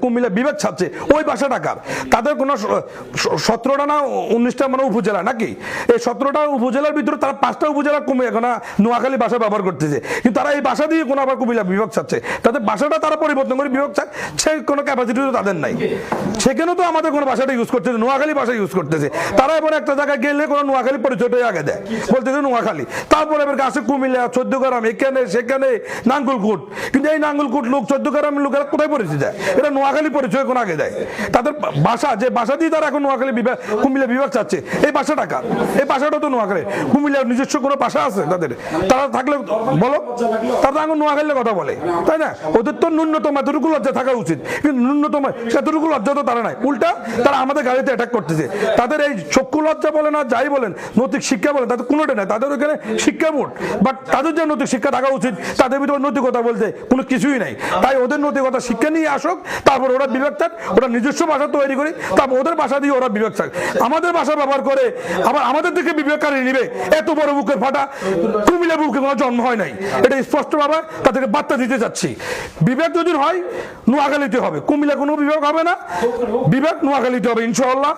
কুমিল্লা বিভাগ ছাড়ছে ওই বাসা টাকার তাদের কোনো 17টা না 19টা মানে উপজেলা নাকি এই 17টা উপজেলার ভিতরে তারা 5টা উপজেলা কমে এখন নোয়াখালী ভাষা ব্যবহার করতেছে কিন্তু তারা এই ভাষা দিয়ে কোনো আবার কুমিল্লা বিভাগ ছাড়ছে তাদের ভাষাটা তারা পরিবর্তন করে বিভাগ ছাড় সে কোনো ক্যাপাসিটি তো তাদের নাই সেখানেও তো আমাদের কোনো ভাষাটা ইউজ করতেছে নোয়াখালী ভাষা ইউজ করতেছে তারা এবার একটা জায়গায় গেলে কোনো নোয়াখালী পরিচয়টাই আগে দেয় বলতেছে নোয়াখালী তারপরে এবার কাছে কুমিল্লা 14 গ্রাম এখানে সেখানে নাঙ্গলকোট কিন্তু এই নাঙ্গলকোট লোক 14 গ্রামের লোকেরা কোথায় পরিচয় দেয় এটা নোয়াখালী পরিচয় কোন আগে দেয় তাদের ভাষা যে ভাষা দিয়ে তারা এখন নোয়াখালী বিভাগ কুমিল্লা বিভাগ চাচ্ছে এই ভাষাটা কার এই ভাষাটা তো নোয়াখালী কুমিল্লার নিজস্ব কোনো ভাষা আছে তাদের তারা থাকলে বলো তারা এখন নোয়াখালীর কথা বলে তাই না ওদের তো ন্যূনতম এতটুকু লজ্জা থাকা উচিত কিন্তু ন্যূনতম সেতটুকু লজ্জা তো তারা নাই উল্টা তারা আমাদের গাড়িতে অ্যাটাক করতেছে তাদের এই চক্ষু লজ্জা বলে না যাই বলেন নৈতিক শিক্ষা বলেন তাদের কোনোটা নাই তাদের ওখানে শিক্ষা বোর্ড বাট তাদের যে নৈতিক শিক্ষা থাকা উচিত তাদের ভিতরে নৈতিকতা বলতে কোনো কিছুই নাই তাই ওদের নৈতিকতা শিক্ষা নিয়ে আসুক তারপর ওরা বিভাগ থাক ওরা নিজস্ব ভাষা তৈরি করি তারপর ওদের ভাষা দিয়ে ওরা বিভাগ থাক আমাদের ভাষা ব্যবহার করে আবার আমাদের দিকে বিবেককারী নিবে এত বড় বুকের ফাটা কুমিল্লা বুকে কোনো জন্ম হয় নাই এটা স্পষ্টভাবে তাদেরকে বার্তা দিতে চাচ্ছি বিভাগ যদি হয় নোয়াখালীতে হবে কুমিল্লা কোনো বিভাগ হবে না বিভাগ নোয়াখালীতে হবে ইনশাআল্লাহ।